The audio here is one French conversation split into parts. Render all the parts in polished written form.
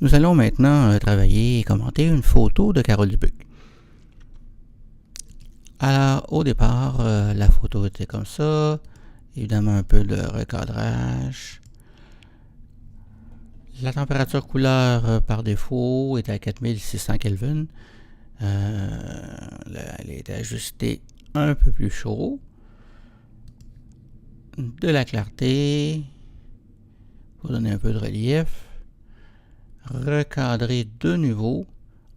Nous allons maintenant travailler et commenter une photo de Carole Dubuc. Alors, au départ, la photo était comme ça. Évidemment, un peu de recadrage. La température couleur par défaut est à 4600 Kelvin. Elle est ajustée un peu plus chaud. De la clarté pour donner un peu de relief. Recadrer de nouveau.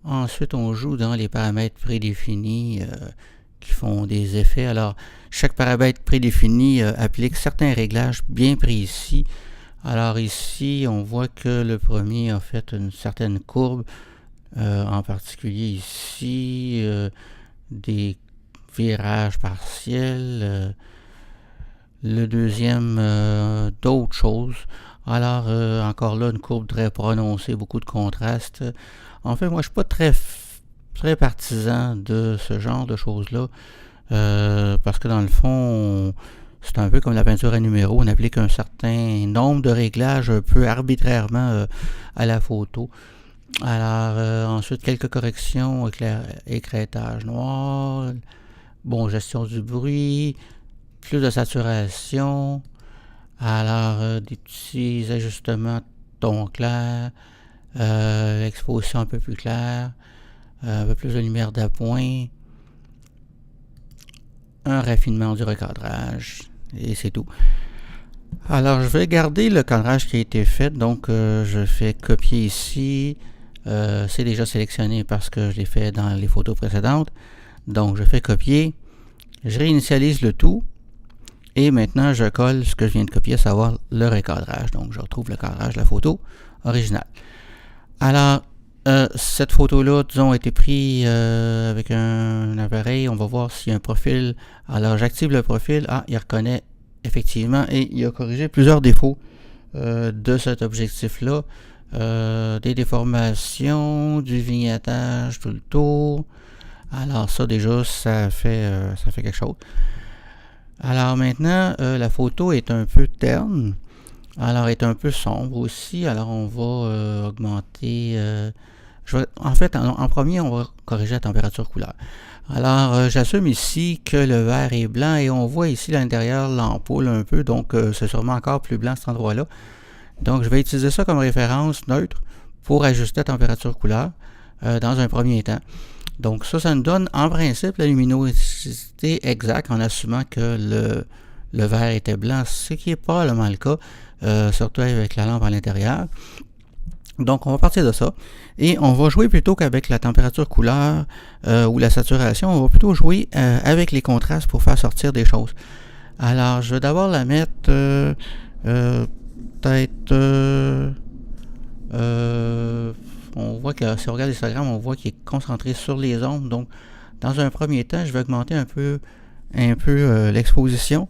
Ensuite, on joue dans les paramètres prédéfinis qui font des effets. Alors, chaque paramètre prédéfini applique certains réglages bien précis. Alors ici, on voit que le premier a fait une certaine courbe, en particulier ici, des virages partiels. Le deuxième, d'autres choses. Alors, encore là, une courbe très prononcée, beaucoup de contraste. En fait, moi, je ne suis pas très partisan de ce genre de choses-là, parce que dans le fond, c'est un peu comme la peinture à numéro. On applique un certain nombre de réglages un peu arbitrairement à la photo. Alors, ensuite, quelques corrections, écrêtage noir, bon, gestion du bruit, plus de saturation. Alors, des petits ajustements ton clair, exposition un peu plus claire, un peu plus de lumière d'appoint, un raffinement du recadrage, et c'est tout. Alors, je vais garder le cadrage qui a été fait, donc je fais copier ici. C'est déjà sélectionné parce que je l'ai fait dans les photos précédentes. Donc, je fais copier, je réinitialise le tout. Et maintenant, je colle ce que je viens de copier, à savoir le recadrage. Donc, je retrouve le cadrage de la photo originale. Alors, cette photo-là, disons, a été prise avec un appareil. On va voir s'il y a un profil. Alors, j'active le profil. Ah, il reconnaît effectivement et il a corrigé plusieurs défauts de cet objectif-là. Des déformations, du vignettage tout le tour. Alors, ça, déjà, ça fait quelque chose. Alors maintenant, la photo est un peu terne. Alors, est un peu sombre aussi. Alors, on va augmenter... en premier, on va corriger la température couleur. Alors, j'assume ici que le vert est blanc et on voit ici à l'intérieur l'ampoule un peu. Donc, c'est sûrement encore plus blanc cet endroit-là. Donc, je vais utiliser ça comme référence neutre pour ajuster la température couleur dans un premier temps. Donc ça nous donne en principe la luminosité exacte en assumant que le vert était blanc, ce qui n'est pas probablement le cas, surtout avec la lampe à l'intérieur. Donc on va partir de ça et on va jouer plutôt qu'avec la température couleur ou la saturation, on va plutôt jouer avec les contrastes pour faire sortir des choses. Alors je vais d'abord la mettre peut-être... on voit que si on regarde l'histogramme, on voit qu'il est concentré sur les ombres. Donc, dans un premier temps, je vais augmenter un peu l'exposition.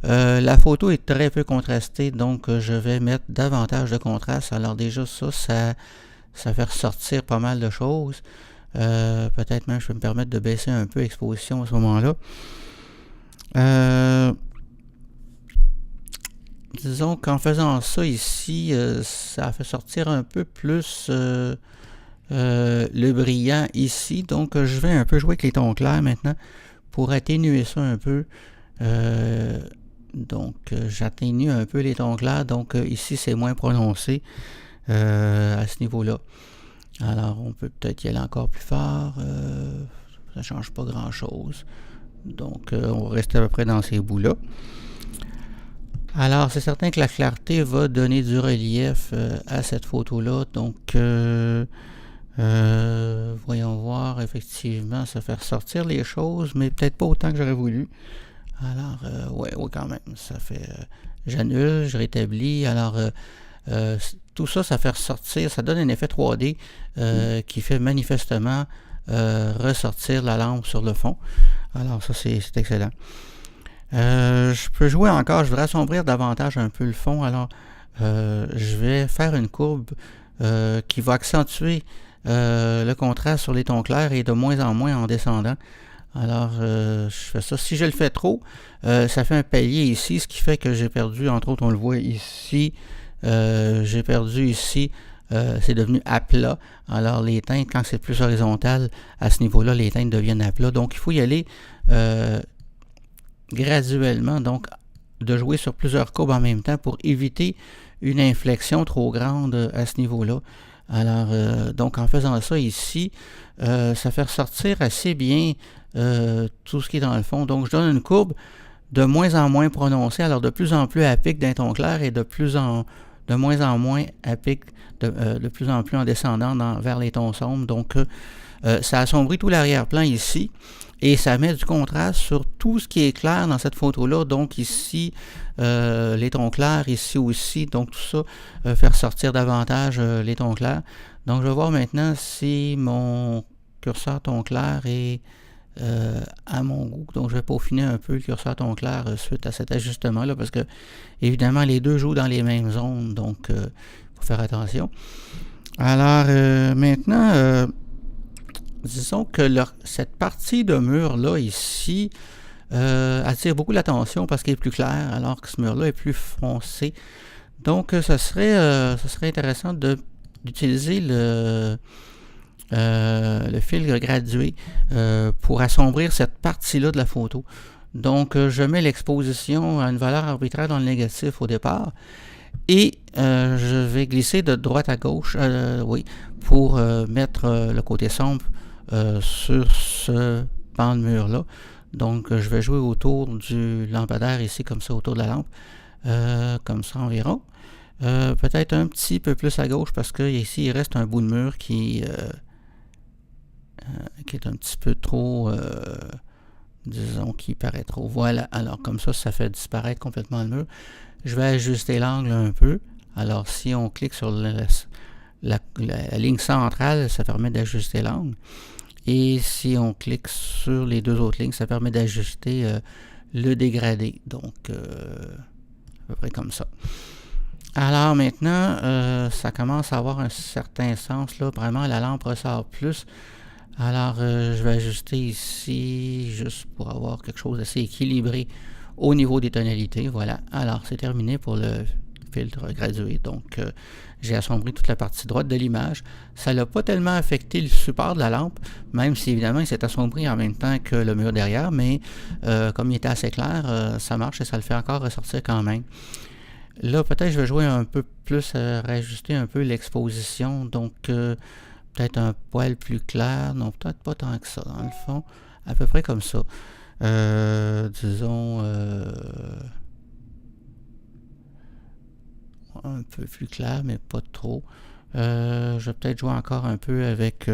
La photo est très peu contrastée, donc je vais mettre davantage de contraste. Alors déjà, ça fait ressortir pas mal de choses. Peut-être même je peux me permettre de baisser un peu l'exposition à ce moment-là. Disons qu'en faisant ça ici, ça fait sortir un peu plus le brillant ici. Donc, je vais un peu jouer avec les tons clairs maintenant pour atténuer ça un peu. Donc, j'atténue un peu les tons clairs. Donc, ici, c'est moins prononcé à ce niveau-là. Alors, on peut peut-être y aller encore plus fort. Ça ne change pas grand-chose. Donc, on va rester à peu près dans ces bouts-là. Alors, c'est certain que la clarté va donner du relief à cette photo-là. Donc, voyons voir, effectivement, ça fait ressortir les choses, mais peut-être pas autant que j'aurais voulu. Alors, ouais, quand même, ça fait... j'annule, je rétablis. Alors, tout ça, ça fait ressortir, ça donne un effet 3D qui fait manifestement ressortir la lampe sur le fond. Alors, ça, c'est excellent. Je peux jouer encore, je voudrais assombrir davantage un peu le fond. Alors, je vais faire une courbe qui va accentuer le contraste sur les tons clairs et de moins en moins en descendant. Alors, je fais ça. Si je le fais trop, ça fait un palier ici, ce qui fait que j'ai perdu, entre autres, on le voit ici, j'ai perdu ici c'est devenu à plat. Alors les teintes, quand c'est plus horizontal, à ce niveau-là, les teintes deviennent à plat. Donc il faut y aller graduellement, donc de jouer sur plusieurs courbes en même temps pour éviter une inflexion trop grande à ce niveau-là. Alors, donc en faisant ça ici, ça fait ressortir assez bien tout ce qui est dans le fond. Donc je donne une courbe de moins en moins prononcée, alors de plus en plus à pic d'un ton clair et de moins en moins à pic, de plus en plus en descendant vers les tons sombres. Donc ça assombrit tout l'arrière-plan ici et ça met du contraste sur tout ce qui est clair dans cette photo-là. Donc ici, les tons clairs, ici aussi, donc tout ça fait ressortir davantage les tons clairs. Donc je vais voir maintenant si mon curseur ton clair est à mon goût. Donc je vais peaufiner un peu le curseur ton clair suite à cet ajustement-là, parce que évidemment les deux jouent dans les mêmes zones, donc il faut faire attention. Alors maintenant, disons que cette partie de mur-là ici attire beaucoup l'attention parce qu'il est plus clair, alors que ce mur-là est plus foncé. Donc ça serait intéressant d'utiliser le fil gradué pour assombrir cette partie-là de la photo. Donc je mets l'exposition à une valeur arbitraire dans le négatif au départ et je vais glisser de droite à gauche pour mettre le côté sombre sur ce pan de mur là. Donc je vais jouer autour du lampadaire ici, comme ça, autour de la lampe, comme ça environ. Peut-être un petit peu plus à gauche parce que ici il reste un bout de mur qui est un petit peu trop, disons, qui paraît trop. Voilà, alors comme ça fait disparaître complètement le mur. Je vais ajuster l'angle un peu. Alors si on clique sur la ligne centrale, ça permet d'ajuster l'angle. Et si on clique sur les deux autres lignes, ça permet d'ajuster le dégradé. Donc, à peu près comme ça. Alors maintenant, ça commence à avoir un certain sens. Là, vraiment, la lampe ressort plus. Alors, je vais ajuster ici, juste pour avoir quelque chose d'assez équilibré au niveau des tonalités. Voilà. Alors, c'est terminé pour le filtre gradué. Donc, j'ai assombri toute la partie droite de l'image. Ça n'a pas tellement affecté le support de la lampe, même si évidemment il s'est assombri en même temps que le mur derrière, mais comme il était assez clair, ça marche et ça le fait encore ressortir quand même. Là, peut-être je vais jouer un peu plus, rajuster un peu l'exposition, donc peut-être un poil plus clair, non, peut-être pas tant que ça, dans le fond, à peu près comme ça. Disons un peu plus clair, mais pas trop. Je vais peut-être jouer encore un peu avec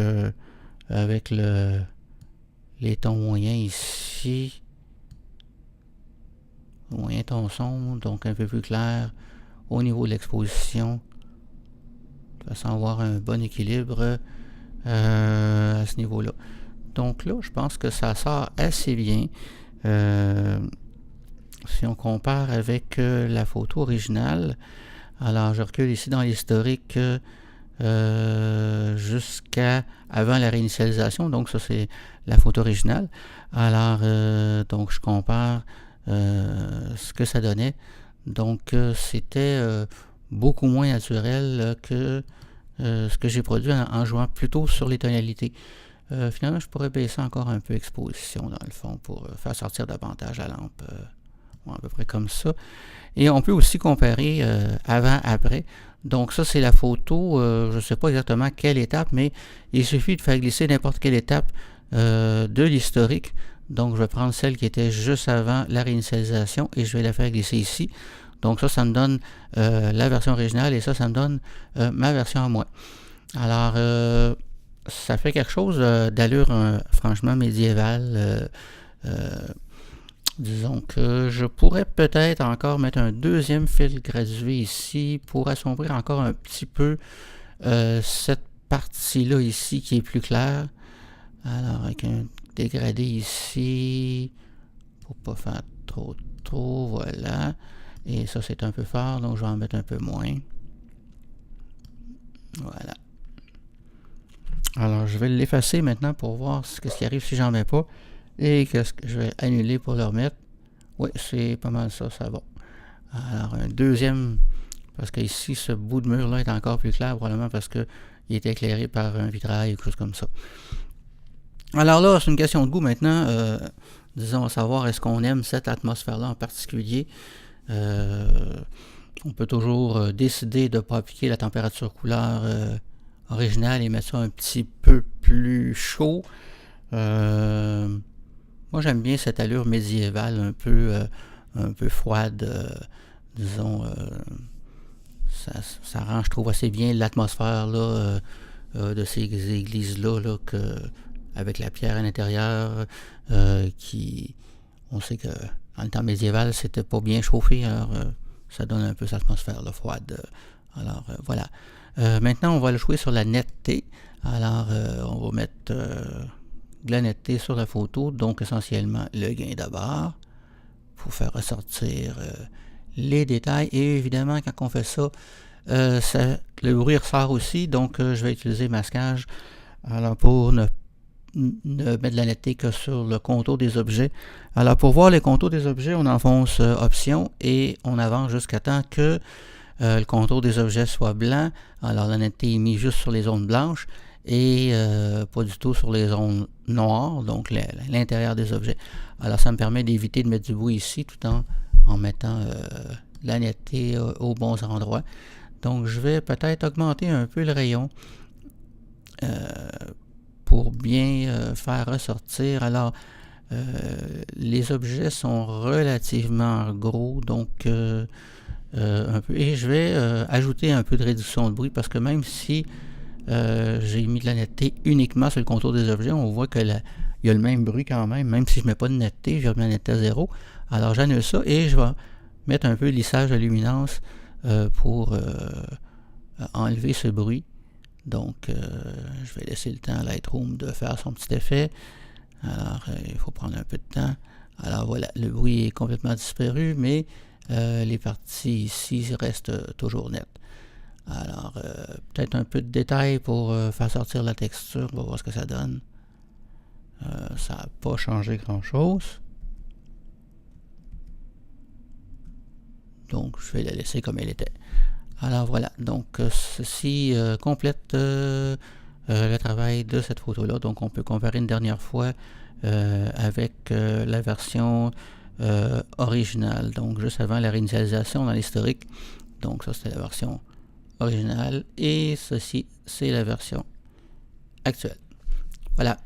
les tons moyens ici. Moyen ton sombre, donc un peu plus clair au niveau de l'exposition, de façon à avoir un bon équilibre à ce niveau-là. Donc là, je pense que ça sort assez bien. Si on compare avec la photo originale, alors je recule ici dans l'historique jusqu'à avant la réinitialisation, donc ça c'est la photo originale. Alors donc je compare ce que ça donnait. Donc c'était beaucoup moins naturel que ce que j'ai produit en jouant plutôt sur les tonalités. Finalement, je pourrais baisser encore un peu l'exposition dans le fond pour faire sortir davantage la lampe, à peu près comme ça. Et on peut aussi comparer avant-après. Donc ça, c'est la photo, je ne sais pas exactement quelle étape, mais il suffit de faire glisser n'importe quelle étape de l'historique. Donc je vais prendre celle qui était juste avant la réinitialisation et je vais la faire glisser ici. Donc ça me donne la version originale et ça me donne ma version à moi. Alors ça fait quelque chose d'allure franchement médiévale. Disons que je pourrais peut-être encore mettre un deuxième fil gradué ici pour assombrir encore un petit peu cette partie-là ici qui est plus claire. Alors avec un dégradé ici pour pas faire trop, voilà. Et ça c'est un peu fort, donc je vais en mettre un peu moins. Voilà. Alors je vais l'effacer maintenant pour voir ce qui arrive si j'en mets pas. Et qu'est-ce que je vais annuler pour le remettre. Oui, c'est pas mal ça va. Alors un deuxième Parce que ici, ce bout de mur-là est encore plus clair, probablement parce qu'il est éclairé par un vitrail ou quelque chose comme ça. Alors là, c'est une question de goût maintenant. Disons, savoir est-ce qu'on aime cette atmosphère-là en particulier. On peut toujours décider de ne pas appliquer la température couleur originale et mettre ça un petit peu plus chaud. Moi, j'aime bien cette allure médiévale un peu froide. Disons, ça rend, je trouve, assez bien l'atmosphère là, de ces églises-là, là, avec la pierre à l'intérieur, qui, on sait que dans le temps médiéval, c'était pas bien chauffé, alors ça donne un peu cette atmosphère là, froide. Alors voilà. Maintenant, on va le jouer sur la netteté. Alors, on va mettre de la netteté sur la photo, donc essentiellement le gain d'abord, pour faire ressortir les détails. Et évidemment, quand on fait ça, le bruit ressort aussi, donc je vais utiliser masquage alors pour ne mettre de la netteté que sur le contour des objets. Alors pour voir les contours des objets, on enfonce option et on avance jusqu'à temps que le contour des objets soit blanc. Alors la netteté est mise juste sur les zones blanches et pas du tout sur les zones noires, donc l'intérieur des objets. Alors ça me permet d'éviter de mettre du bruit ici tout en mettant la netteté aux bons endroits. Donc je vais peut-être augmenter un peu le rayon pour bien faire ressortir. Alors les objets sont relativement gros, donc un peu, et je vais ajouter un peu de réduction de bruit parce que même si j'ai mis de la netteté uniquement sur le contour des objets, on voit que il y a le même bruit quand même si je ne mets pas de netteté, je remets la netteté à 0. Alors j'annule ça et je vais mettre un peu de lissage de luminance pour enlever ce bruit. Donc je vais laisser le temps à Lightroom de faire son petit effet. Alors il faut prendre un peu de temps. Alors voilà, le bruit est complètement disparu, mais les parties ici restent toujours nettes. Alors peut-être un peu de détail pour faire sortir la texture, on va voir ce que ça donne. Ça n'a pas changé grand chose, donc je vais la laisser comme elle était. Alors voilà, donc ceci complète le travail de cette photo là. Donc on peut comparer une dernière fois avec la version originale, donc juste avant la réinitialisation dans l'historique. Donc ça c'était la version originale et ceci c'est la version actuelle. Voilà.